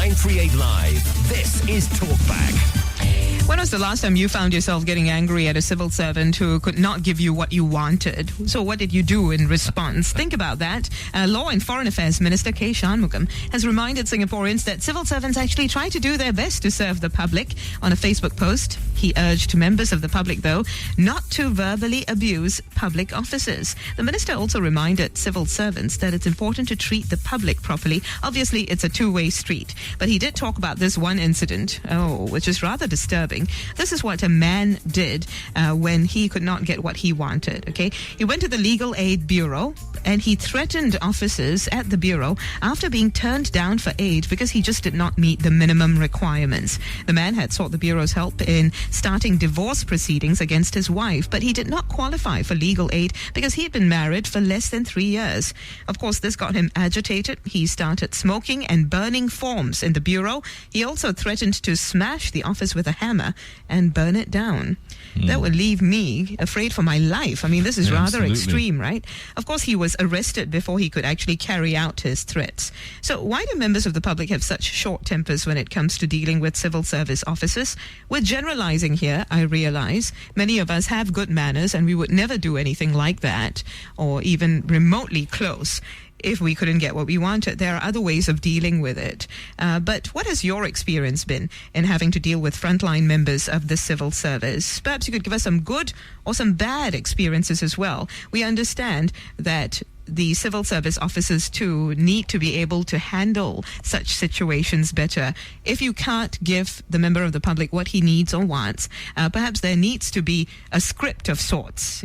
938 Live. This is Talkback. When was the last time you found yourself getting angry at a civil servant who could not give you what you wanted? So what did you do in response? Think about that. Law and Foreign Affairs Minister K. Shanmugam has reminded Singaporeans that civil servants actually try to do their best to serve the public. On a Facebook post, he urged members of the public, though, not to verbally abuse public officers. The minister also reminded civil servants that it's important to treat the public properly. Obviously, it's a two-way street. But he did talk about this one incident, which is rather disturbing. This is what a man did when he could not get what he wanted, okay? He went to the Legal Aid Bureau and he threatened officers at the bureau after being turned down for aid because he just did not meet the minimum requirements. The man had sought the bureau's help in starting divorce proceedings against his wife, but he did not qualify for legal aid because he had been married for less than 3 years. Of course, this got him agitated. He started smoking and burning forms in the bureau. He also threatened to smash the office with a hammer and burn it down. That would leave me afraid for my life. I mean, this is rather extreme, right? Of course, he was arrested before he could actually carry out his threats. So why do members of the public have such short tempers when it comes to dealing with civil service officers? We're generalizing here, I realize. Many of us have good manners and we would never do anything like that or even remotely close if we couldn't get what we wanted. There are other ways of dealing with it. But what has your experience been in having to deal with frontline members of the civil service? Perhaps you could give us some good or some bad experiences as well. We understand that the civil service officers too need to be able to handle such situations better. If you can't give the member of the public what he needs or wants, perhaps there needs to be a script of sorts,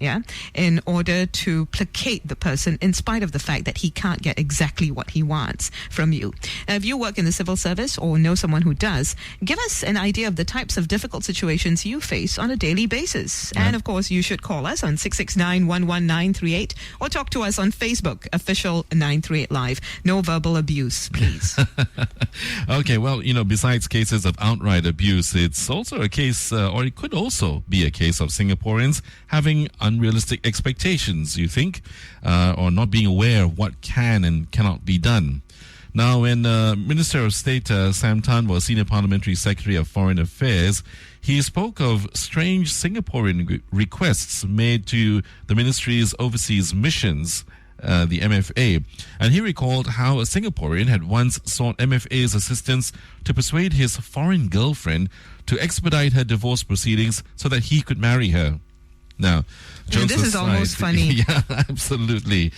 in order to placate the person in spite of the fact that he can't get exactly what he wants from you. Now, if you work in the civil service or know someone who does, give us an idea of the types of difficult situations you face on a daily basis. And of course, you should call us on 669-11938 or talk to us on Facebook, official 938 Live. No verbal abuse, please. Okay, well, besides cases of outright abuse, it's also a case, or it could also be a case of Singaporeans having unrealistic expectations, you think, or not being aware of what can and cannot be done. Now, when Minister of State Sam Tan was Senior Parliamentary Secretary of Foreign Affairs, he spoke of strange Singaporean requests made to the ministry's overseas missions, the MFA. And he recalled how a Singaporean had once sought MFA's assistance to persuade his foreign girlfriend to expedite her divorce proceedings so that he could marry her. Now, this is almost funny. Yeah, absolutely.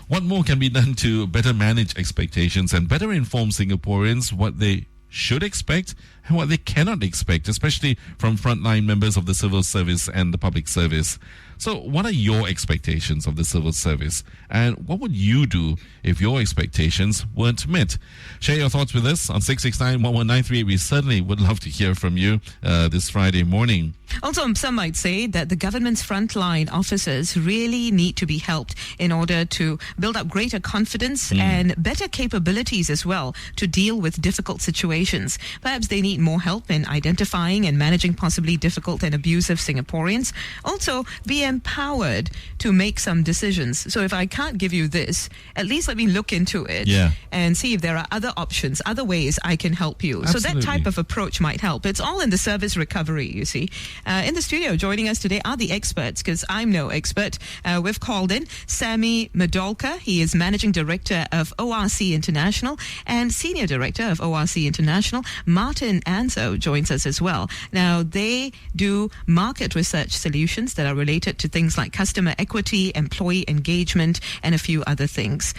What more can be done to better manage expectations and better inform Singaporeans what they should expect and what they cannot expect, especially from frontline members of the civil service and the public service? So what are your expectations of the civil service? And what would you do if your expectations weren't met? Share your thoughts with us on 669-11938. We certainly would love to hear from you this Friday morning. Also, some might say that the government's frontline officers really need to be helped in order to build up greater confidence and better capabilities as well to deal with difficult situations. Perhaps they need more help in identifying and managing possibly difficult and abusive Singaporeans. Also, be empowered to make some decisions. So if I can't give you this, at least let me look into it and see if there are other options, other ways I can help you. Absolutely. So that type of approach might help. It's all in the service recovery, you see. In the studio, joining us today are the experts, because I'm no expert. We've called in Sammy Madolka. He is Managing Director of ORC International and Senior Director of ORC International. Martin Anso joins us as well. Now, they do market research solutions that are related to things like customer equity, employee engagement, and a few other things.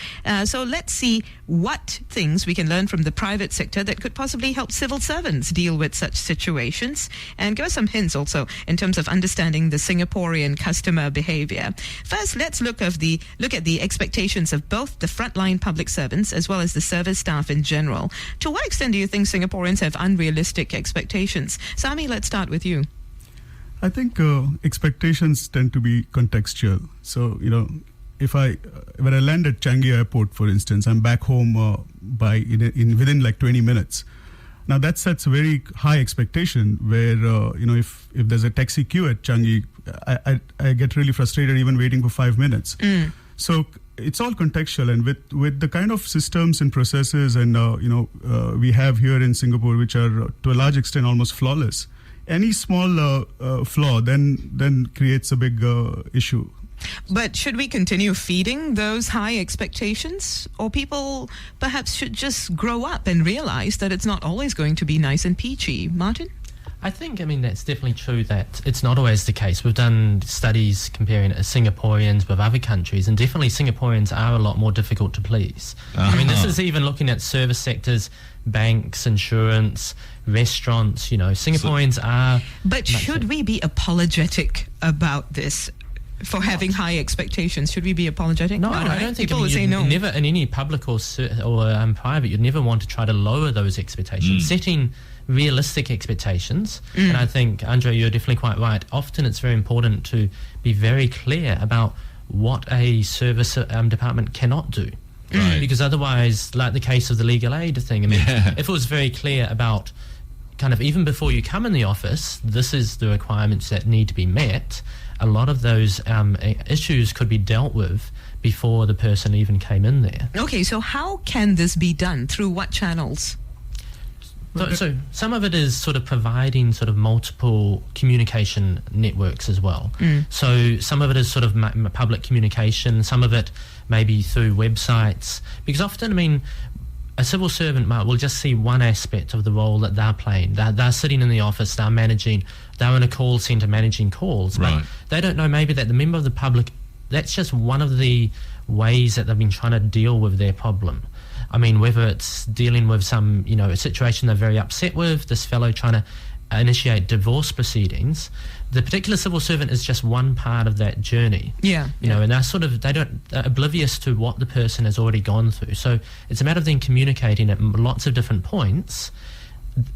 So let's see what things we can learn from the private sector that could possibly help civil servants deal with such situations, and give us some hints also in terms of understanding the Singaporean customer behavior. First, let's look at the expectations of both the frontline public servants as well as the service staff in general. To what extent do you think Singaporeans have unrealistic expectations? Sami, let's start with you. I think expectations tend to be contextual. So, when I land at Changi Airport, for instance, I'm back home within like 20 minutes. Now that sets a very high expectation where, if there's a taxi queue at Changi, I get really frustrated even waiting for 5 minutes. So it's all contextual, and with the kind of systems and processes and we have here in Singapore, which are to a large extent almost flawless. Any small flaw then creates a big issue. But should we continue feeding those high expectations, or people perhaps should just grow up and realize that it's not always going to be nice and peachy? Martin? I think, that's definitely true that it's not always the case. We've done studies comparing Singaporeans with other countries, and definitely Singaporeans are a lot more difficult to please. This is even looking at service sectors, banks, insurance, restaurants, Singaporeans are... But should we be apologetic about this? For having high expectations, should we be apologetic? No, I don't think. People would say no. Never in any public or private, you'd never want to try to lower those expectations. Setting realistic expectations, and I think, Andre, you're definitely quite right. Often it's very important to be very clear about what a service department cannot do. Right. Because otherwise, like the case of the legal aid thing, if it was very clear about kind of even before you come in the office, this is the requirements that need to be met, a lot of those issues could be dealt with before the person even came in there. Okay, so how can this be done? Through what channels? So some of it is sort of providing sort of multiple communication networks as well. So some of it is sort of public communication, some of it maybe through websites, because often, a civil servant will just see one aspect of the role that they're playing. They're sitting in the office, they're in a call centre managing calls, but they don't know maybe that the member of the public, that's just one of the ways that they've been trying to deal with their problem. Whether it's dealing with some, a situation they're very upset with, this fellow trying to initiate divorce proceedings, the particular civil servant is just one part of that journey. And they're oblivious to what the person has already gone through. So it's a matter of then communicating at lots of different points.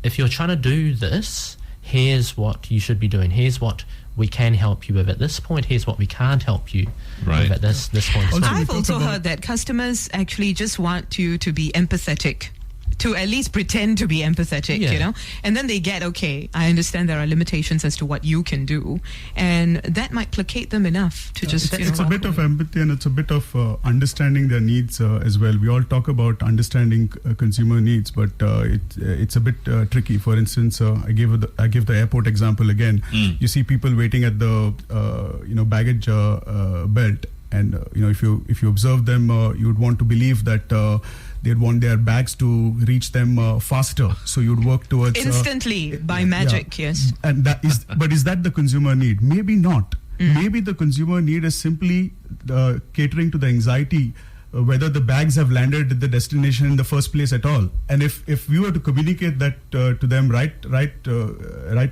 If you're trying to do this, here's what you should be doing. Here's what we can help you with at this point. Here's what we can't help you with at this point. I've also heard that customers actually just want you to be empathetic, to at least pretend to be empathetic, and then they get, okay, I understand there are limitations as to what you can do, and that might placate them enough to just... It's a bit of empathy, and it's a bit of understanding their needs as well. We all talk about understanding consumer needs, but it's a bit tricky. For instance, I give the airport example again. You see people waiting at the baggage belt, and if you observe them, you would want to believe that they'd want their bags to reach them faster, so you'd work towards instantly by magic. Yes, and but is that the consumer need? Maybe not. Maybe the consumer need is simply catering to the anxiety whether the bags have landed at the destination in the first place at all. And if we were to communicate that to them right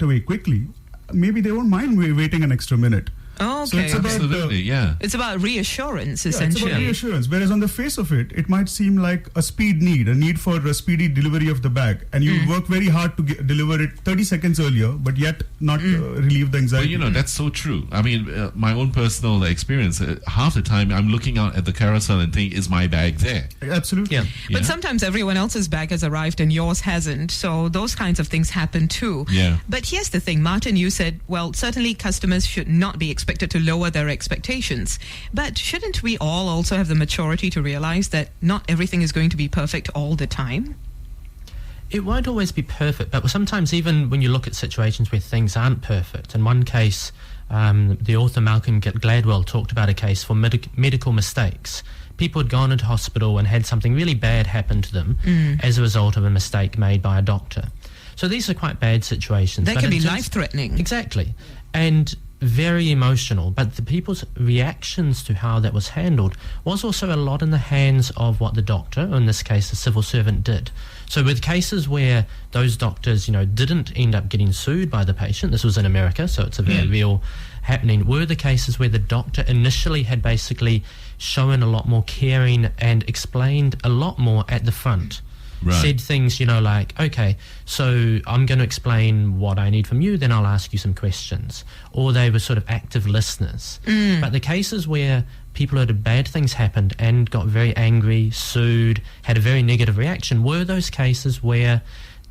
away quickly, maybe they won't mind waiting an extra minute. Oh, okay. So it's about, it's about reassurance, essentially. It's about reassurance. Whereas on the face of it, it might seem like a need for a speedy delivery of the bag. And you work very hard to deliver it 30 seconds earlier, but yet not relieve the anxiety. Well, that's so true. My own personal experience, half the time I'm looking out at the carousel and think, is my bag there? Absolutely. Yeah. But sometimes everyone else's bag has arrived and yours hasn't. So those kinds of things happen too. Yeah. But here's the thing, Martin, you said, well, certainly customers should not be expected to lower their expectations. But shouldn't we all also have the maturity to realize that not everything is going to be perfect all the time? It won't always be perfect, but sometimes even when you look at situations where things aren't perfect. In one case, the author Malcolm Gladwell talked about a case for medical mistakes. People had gone into hospital and had something really bad happen to them as a result of a mistake made by a doctor. So these are quite bad situations. That can be life-threatening. Exactly. And very emotional, but the people's reactions to how that was handled was also a lot in the hands of what the doctor, or in this case the civil servant, did. So with cases where those doctors, didn't end up getting sued by the patient, this was in America, so it's a very real happening, were the cases where the doctor initially had basically shown a lot more caring and explained a lot more at the front. Right. Said things, like, okay, so I'm going to explain what I need from you, then I'll ask you some questions. Or they were sort of active listeners. But the cases where people who had bad things happened and got very angry, sued, had a very negative reaction, were those cases where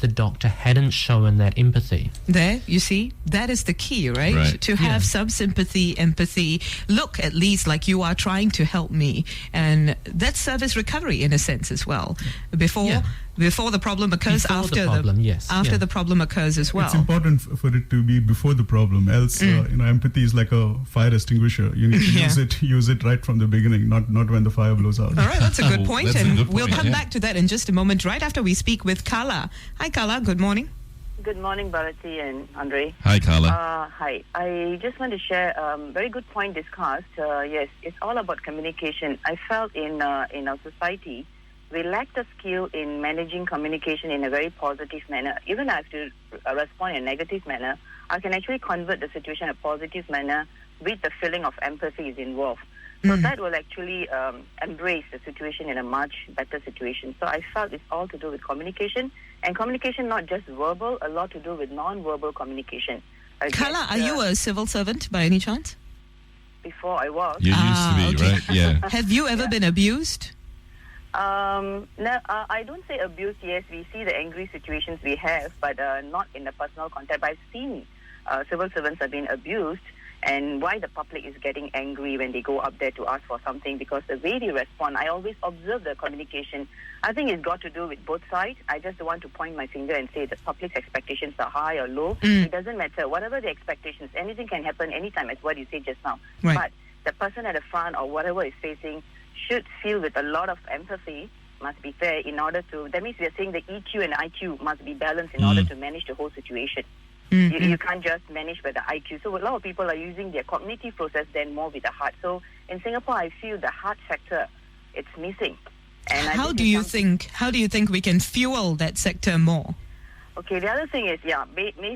the doctor hadn't shown that empathy. There, you see, that is the key, right? Right. To have some sympathy, empathy, look at least like you are trying to help me. And that's service recovery in a sense as well. Before the problem occurs, Before after the problem, yes. after Yeah. the problem occurs as well. It's important for it to be before the problem. Else, empathy is like a fire extinguisher. You need to use it right from the beginning, not when the fire blows out. All right, that's a good point. That's a And good we'll point, come yeah. back to that in just a moment, right after we speak with Kala. Hi, Kala. Good morning. Good morning, Bharati and Andre. Hi, Carla. Hi. I just want to share very good point discussed. Yes, it's all about communication. I felt in our society, we lack the skill in managing communication in a very positive manner. Even if I have to respond in a negative manner, I can actually convert the situation in a positive manner with the feeling of empathy is involved. So that will actually embrace the situation in a much better situation. So I felt it's all to do with communication. And communication, not just verbal, a lot to do with non-verbal communication. Kala, are you a civil servant by any chance? Before I was. You used to be, okay. right? Yeah. Have you ever been abused? No, I don't say abuse. Yes, we see the angry situations we have, but not in the personal context. I've seen civil servants have been abused, and why the public is getting angry when they go up there to ask for something, because the way they respond, I always observe the communication. I think it's got to do with both sides. I just don't want to point my finger and say the public's expectations are high or low. It doesn't matter. Whatever the expectations, anything can happen anytime, as what you said just now. Right. But the person at the front or whatever is facing should feel with a lot of empathy, must be fair, in order to, that means we are saying the EQ and IQ must be balanced in order to manage the whole situation. You can't just manage with the IQ. So a lot of people are using their cognitive process then more with the heart. So in Singapore, I feel the heart sector, it's missing. And I How do you think we can fuel that sector more? Okay, the other thing is,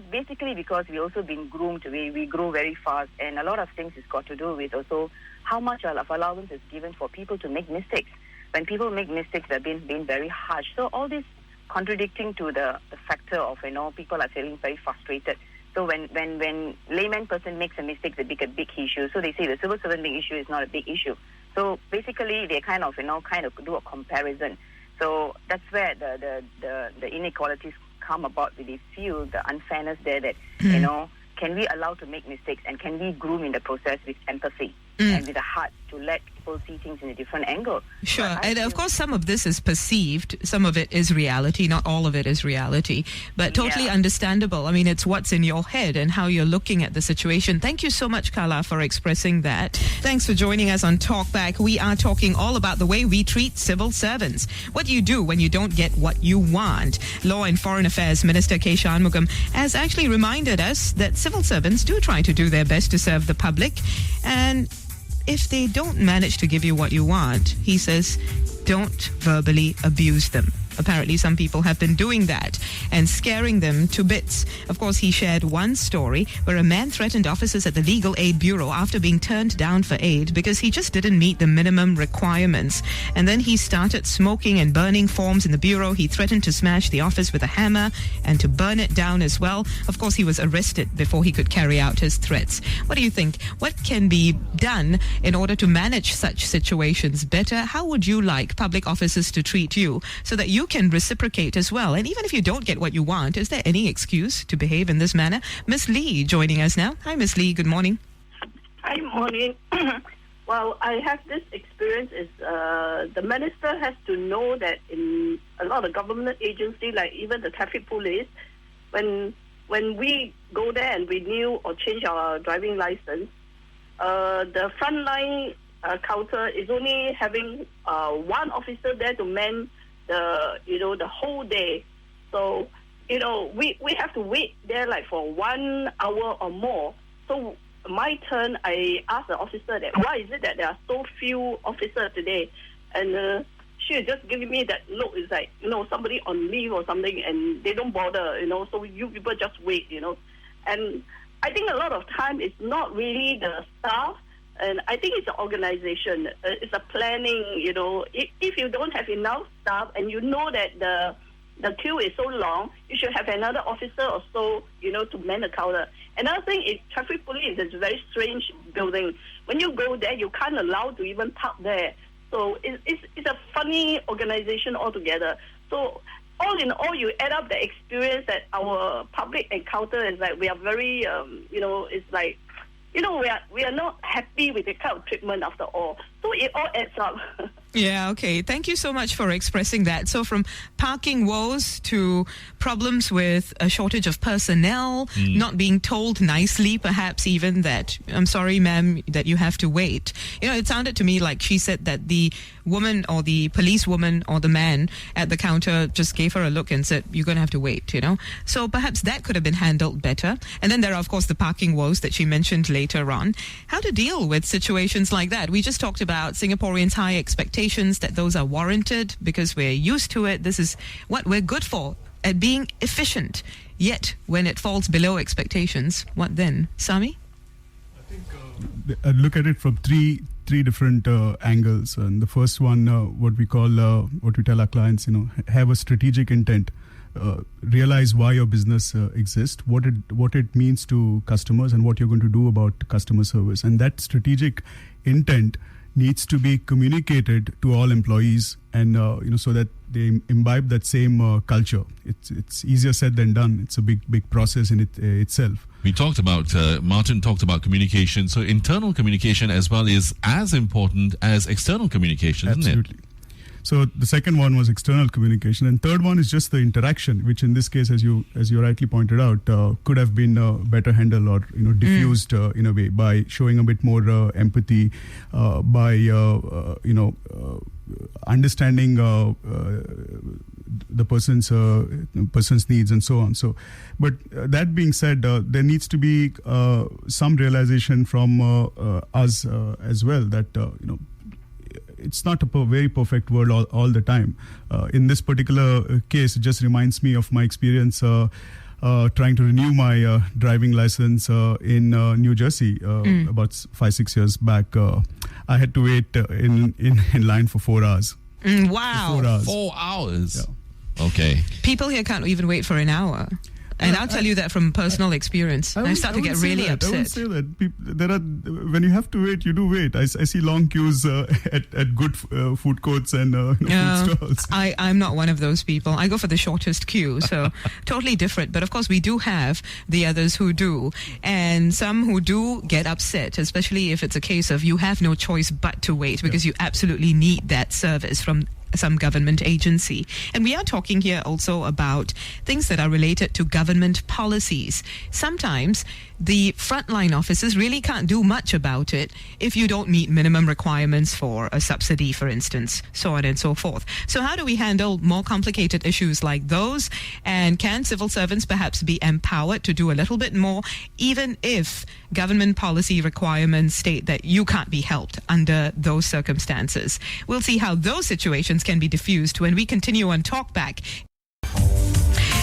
basically because we also been groomed, we grow very fast, and a lot of things has got to do with also how much of allowance is given for people to make mistakes. When people make mistakes, they're being very harsh. So all this contradicting to the factor of, people are feeling very frustrated. So when layman person makes a mistake, it's a big issue. So they say the civil servant big issue is not a big issue. So basically they kind of do a comparison. So that's where the inequalities come about with this feel, the unfairness there that, can we allow to make mistakes, and can we groom in the process with empathy and with a heart to let people see things in a different angle? Sure. And of course, some of this is perceived. Some of it is reality. Not all of it is reality. But totally understandable. I mean, it's what's in your head and how you're looking at the situation. Thank you so much, Kala, for expressing that. Thanks for joining us on Talkback. We are talking all about the way we treat civil servants. What do you do when you don't get what you want? Law and Foreign Affairs Minister K. Shanmugam has actually reminded us that civil servants do try to do their best to serve the public. And if they don't manage to give you what you want, he says, don't verbally abuse them. Apparently, some people have been doing that and scaring them to bits. Of course, he shared one story where a man threatened officers at the Legal Aid Bureau after being turned down for aid because he just didn't meet the minimum requirements. And then he started smoking and burning forms in the bureau. He threatened to smash the office with a hammer and to burn it down as well. Of course, he was arrested before he could carry out his threats. What do you think? What can be done in order to manage such situations better? How would you like public officers to treat you so that you can reciprocate as well? And even if you don't get what you want, is there any excuse to behave in this manner? Miss Lee joining us now. Hi, Miss Lee. Good morning. Hi, morning. Well, I have this experience is the minister has to know that in a lot of government agencies, like even the traffic police, when we go there and renew or change our driving license, the frontline counter is only having one officer there to man the whole day. So we have to wait there like for 1 hour or more. So my turn, I asked the officer that why is it that there are so few officers today, and she just giving me that look. It's like somebody on leave or something, and they don't bother. So you people just wait. And I think a lot of time it's not really the staff. And I think it's an organization. It's a planning, If you don't have enough staff and you know that the queue is so long, you should have another officer or so, to man the counter. Another thing is traffic police is a very strange building. When you go there, you can't allow to even park there. So it's a funny organization altogether. So all in all, you add up the experience that our public encounter is like we are very, it's like, we are not happy with the kind of treatment after all. So it all adds up. Yeah, okay. Thank you so much for expressing that. So from parking woes to problems with a shortage of personnel, not being told nicely, perhaps even that, I'm sorry, ma'am, that you have to wait. It sounded to me like she said that the woman or the policewoman or the man at the counter just gave her a look and said, you're going to have to wait, So perhaps that could have been handled better. And then there are, of course, the parking woes that she mentioned later on. How to deal with situations like that? We just talked about Singaporeans' high expectations, that those are warranted because we're used to it. This is what we're good for, at being efficient. Yet, when it falls below expectations, what then? Sami? I think I look at it from three different angles. And the first one, what we tell our clients, have a strategic intent. Realize why your business exists, what it means to customers, and what you're going to do about customer service. And that strategic intent needs to be communicated to all employees, and so that they imbibe that same culture. It's easier said than done. It's a big process in itself. We talked about, Martin talked about communication. So internal communication as well is as important as external communication, isn't it? Absolutely. So the second one was external communication, and third one is just the interaction, which in this case, as you rightly pointed out, could have been better handled or diffused in a way by showing a bit more empathy, by understanding the person's needs and so on. So, but that being said, there needs to be some realization from us as well that it's not a very perfect world all the time. In this particular case, it just reminds me of my experience trying to renew my driving license in New Jersey about 5-6 years back. I had to wait in line for 4 hours. Wow. 4 hours. 4 hours? Yeah. Okay. People here can't even wait for an hour. And I'll tell you that from personal experience. I start to get really upset. I would say that when you have to wait, you do wait. I see long queues at good food courts and food stalls. I'm not one of those people. I go for the shortest queue, so totally different. But of course, we do have the others who do. And some who do get upset, especially if it's a case of you have no choice but to wait because you absolutely need that service from some government agency. And we are talking here also about things that are related to government policies. Sometimes the frontline officers really can't do much about it if you don't meet minimum requirements for a subsidy, for instance, so on and so forth. So how do we handle more complicated issues like those? And can civil servants perhaps be empowered to do a little bit more, even if government policy requirements state that you can't be helped under those circumstances? We'll see how those situations can be diffused when we continue on Talkback.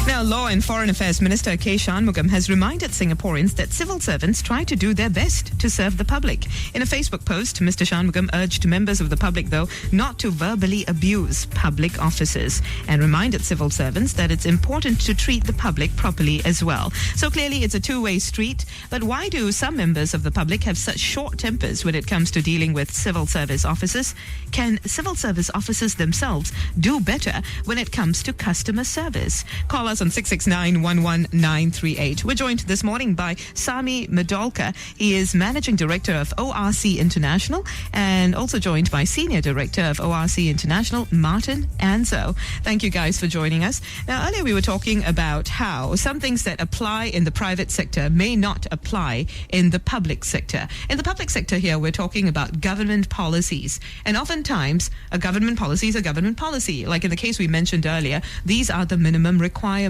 Now, Law and Foreign Affairs Minister K. Shanmugam has reminded Singaporeans that civil servants try to do their best to serve the public. In a Facebook post, Mr. Shanmugam urged members of the public, though, not to verbally abuse public officers and reminded civil servants that it's important to treat the public properly as well. So clearly it's a two-way street, but why do some members of the public have such short tempers when it comes to dealing with civil service officers? Can civil service officers themselves do better when it comes to customer service? Call us on 669-11938. We're joined this morning by Sami Medolka. He is Managing Director of ORC International and also joined by Senior Director of ORC International, Martin Anzo. Thank you guys for joining us. Now, earlier we were talking about how some things that apply in the private sector may not apply in the public sector. In the public sector here, we're talking about government policies. And oftentimes, a government policy is a government policy. Like in the case we mentioned earlier, these are the minimum requirements.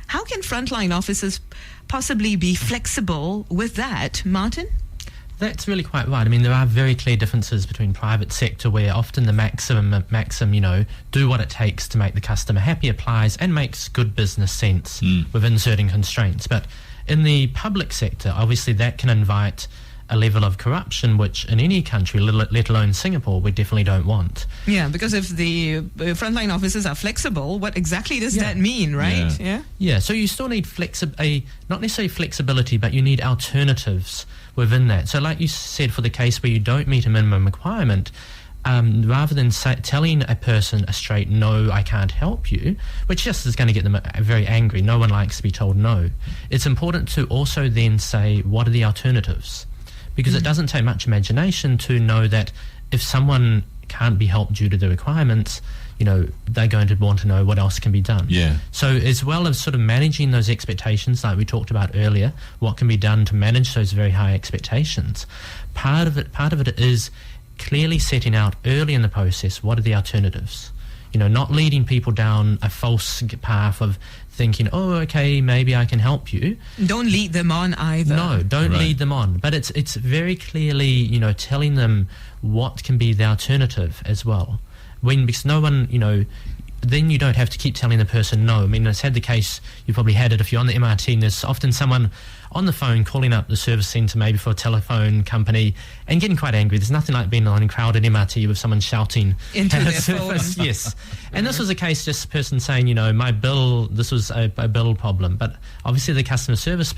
How can frontline officers possibly be flexible with that, Martin? That's really quite right. I mean, there are very clear differences between private sector where often the maxim, do what it takes to make the customer happy applies and makes good business sense within certain constraints. But in the public sector, obviously that can invite a level of corruption which in any country, let alone Singapore, we definitely don't want. Yeah, because if the frontline officers are flexible, what exactly does that mean, right? Yeah, so you still need not necessarily flexibility, but you need alternatives within that. So like you said, for the case where you don't meet a minimum requirement, rather than telling a person a straight no, I can't help you, which just is going to get them very angry. No one likes to be told no. It's important to also then say, what are the alternatives? Because it doesn't take much imagination to know that if someone can't be helped due to the requirements, they're going to want to know what else can be done. Yeah. So as well as sort of managing those expectations like we talked about earlier, what can be done to manage those very high expectations, part of it is clearly setting out early in the process what are the alternatives. Not leading people down a false path of thinking, oh, okay, maybe I can help you. Don't lead them on either. No, don't lead them on. But it's very clearly, telling them what can be the alternative as well. Because no one, then you don't have to keep telling the person no. I mean, it's had the case, you probably had it if you're on the MRT, and there's often someone on the phone calling up the service centre maybe for a telephone company and getting quite angry. There's nothing like being on a crowded MRT with someone shouting into their service. phone. Yes. And this was a case, just a person saying, my bill, this was a bill problem. But obviously the customer service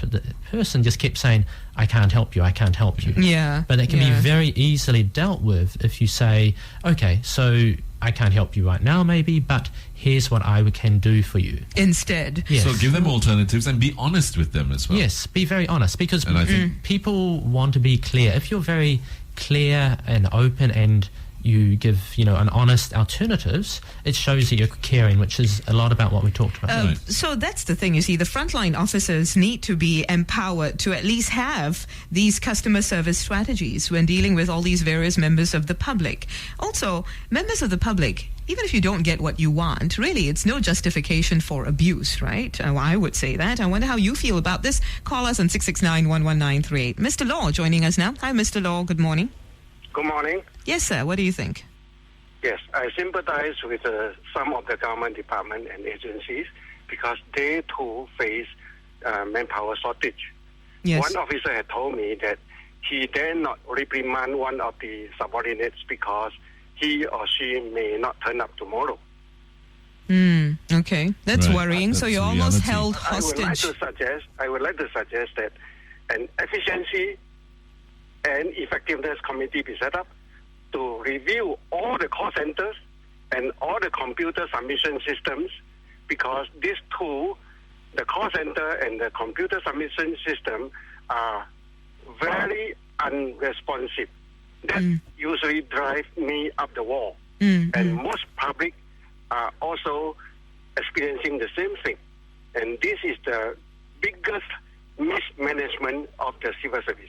person just kept saying, I can't help you, I can't help you. Yeah. But it can be very easily dealt with if you say, okay, so I can't help you right now maybe, but here's what I can do for you. Instead. Yes. So give them alternatives and be honest with them as well. Yes, be very honest, because And I think people want to be clear. If you're very clear and open and you give, an honest alternatives, it shows that you're caring, which is a lot about what we talked about. So that's the thing, you see, the frontline officers need to be empowered to at least have these customer service strategies when dealing with all these various members of the public. Also, members of the public, even if you don't get what you want, really, it's no justification for abuse, right? I would say that. I wonder how you feel about this. Call us on 669-11938. Mr. Law joining us now. Hi, Mr. Law. Good morning. Good morning. Yes, sir. What do you think? Yes, I sympathize with some of the government department and agencies because they too face manpower shortage. Yes. One officer had told me that he dare not reprimand one of the subordinates because he or she may not turn up tomorrow. Okay, that's Right. worrying. So That's you're almost reality. held I would hostage. like to suggest that an efficiency and effectiveness committee be set up to review all the call centers and all the computer submission systems, because these two, the call center and the computer submission system, are very unresponsive. That usually drives me up the wall. And most public are also experiencing the same thing. And this is the biggest mismanagement of the civil service.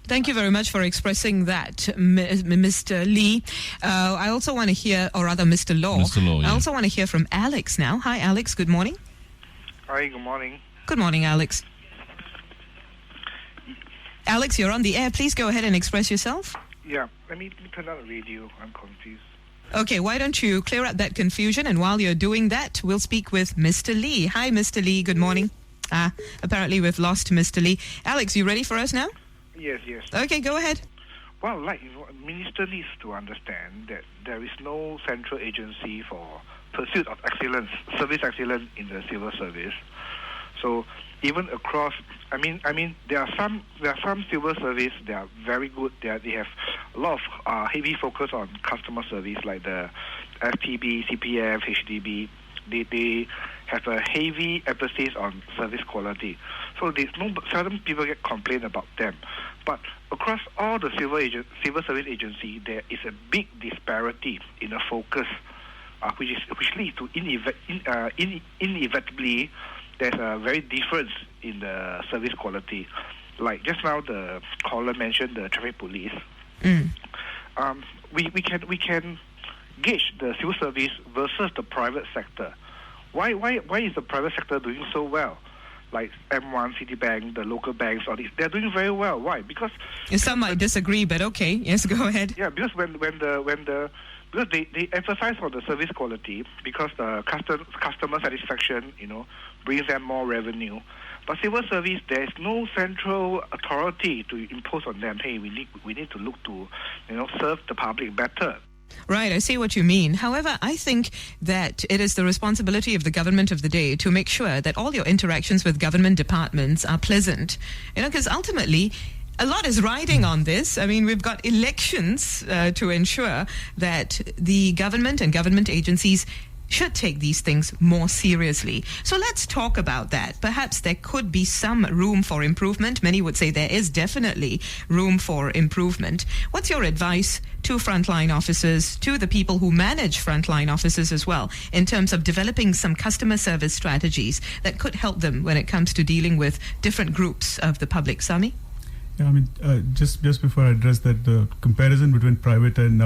Thank you very much for expressing that, Mr. Lee. I also want to hear, or rather Mr. Law. Mr. Law, I yeah. also want to hear from Alex now. Hi, Alex. Good morning. Hi, good morning. Good morning, Alex. Alex, you're on the air. Please go ahead and express yourself. Yeah, let me turn on the radio. I'm confused. Okay, why don't you clear up that confusion, and while you're doing that, we'll speak with Mr. Lee. Hi, Mr. Lee. Good morning. Apparently we've lost Mr. Lee. Alex, you ready for us now? Yes. Okay, go ahead. Well, Minister needs to understand that there is no central agency for pursuit of excellence, service excellence in the civil service. So even across, I mean, there are some civil service that are very good. They have a lot of heavy focus on customer service, like the FTB, CPF, HDB. They have a heavy emphasis on service quality. So seldom people get complaint about them. But across all the civil service agency, there is a big disparity in the focus, which leads to inevitably there's a very difference in the service quality. Like just now, the caller mentioned the traffic police. We can gauge the civil service versus the private sector. Why is the private sector doing so well? Like M1, Citibank, the local banks, all these, they're doing very well. Why? Because Some might disagree, but okay. Yes, go ahead. yeah, because because they emphasize on the service quality, because the customer satisfaction, brings them more revenue. But civil service, there is no central authority to impose on them. Hey, we need to look to, serve the public better. Right, I see what you mean. However, I think that it is the responsibility of the government of the day to make sure that all your interactions with government departments are pleasant. Because ultimately, a lot is riding on this. I mean, we've got elections to ensure that the government and government agencies should take these things more seriously. So let's talk about that. Perhaps there could be some room for improvement. Many would say there is definitely room for improvement. What's your advice to frontline officers, to the people who manage frontline officers as well, in terms of developing some customer service strategies that could help them when it comes to dealing with different groups of the public? Sami? Yeah, I mean, just before I address that, the comparison between private and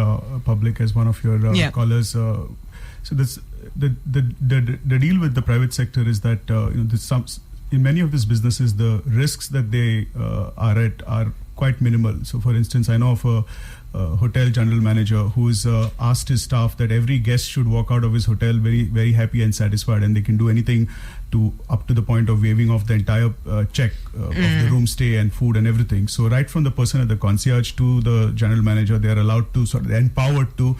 public, as one of your callers, so this, the deal with the private sector is that in many of these businesses, the risks that they are at are quite minimal. So, for instance, I know of a hotel general manager who's asked his staff that every guest should walk out of his hotel very, very happy and satisfied, and they can do anything up to the point of waiving off the entire check of the room stay and food and everything. So right from the person at the concierge to the general manager, they are allowed to empowered to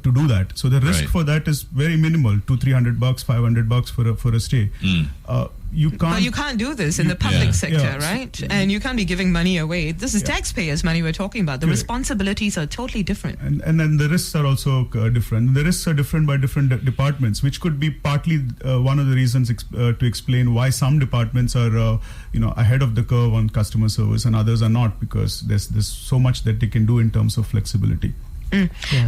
do that. So the risk for that is very minimal, $200-300, $500 for a stay. But you can't do this in the public sector, right? And you can't be giving money away. This is taxpayers' money we're talking about. The responsibilities are totally different. And then the risks are also different. The risks are different by different departments, which could be partly one of the reasons to explain why some departments are ahead of the curve on customer service and others are not, because there's so much that they can do in terms of flexibility.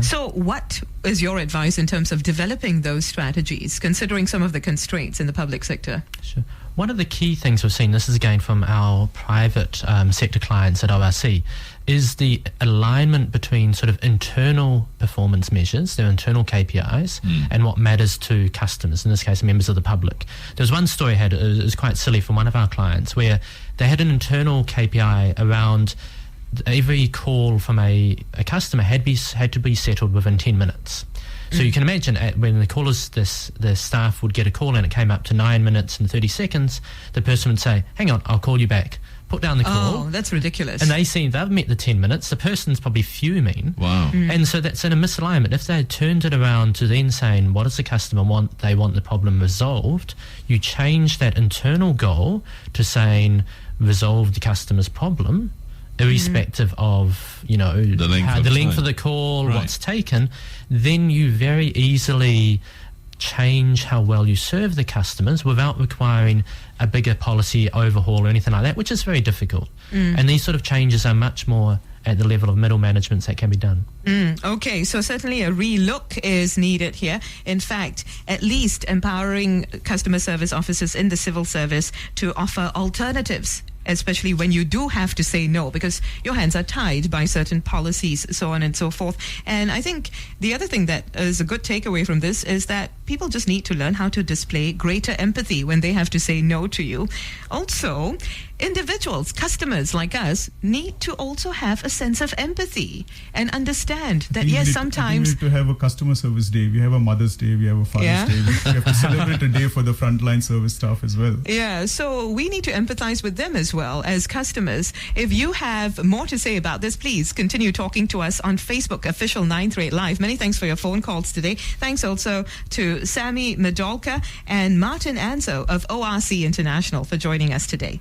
So what is your advice in terms of developing those strategies, considering some of the constraints in the public sector? Sure. One of the key things we've seen, this is again from our private sector clients at ORC, is the alignment between sort of internal performance measures, their internal KPIs, and what matters to customers, in this case members of the public. There was one story I had, it was quite silly, from one of our clients, where they had an internal KPI around every call from a customer had to be settled within 10 minutes. So you can imagine when the callers, the staff would get a call and it came up to 9 minutes and 30 seconds, the person would say, hang on, I'll call you back. Put down the call. Oh, that's ridiculous. And they've met the 10 minutes. The person's probably fuming. Wow. And so that's in a misalignment. If they had turned it around to then saying, what does the customer want? They want the problem resolved. You change that internal goal to saying, resolve the customer's problem, irrespective of the length of the call, what's taken. Then you very easily change how well you serve the customers without requiring a bigger policy overhaul or anything like that, which is very difficult. And these sort of changes are much more at the level of middle management that can be done. Okay, so certainly a relook is needed here. In fact, at least empowering customer service officers in the civil service to offer alternatives, especially when you do have to say no, because your hands are tied by certain policies, so on and so forth. And I think the other thing that is a good takeaway from this is that people just need to learn how to display greater empathy when they have to say no to you. Also, individuals, customers like us, need to also have a sense of empathy and understand that, yes, sometimes... We need to have a customer service day. We have a Mother's Day. We have a Father's Day. We have to celebrate a day for the frontline service staff as well. Yeah, so we need to empathize with them as well as customers. If you have more to say about this, please continue talking to us on Facebook, Official 938 Live. Many thanks for your phone calls today. Thanks also to Sami Medolka and Martin Anzo of ORC International for joining us today.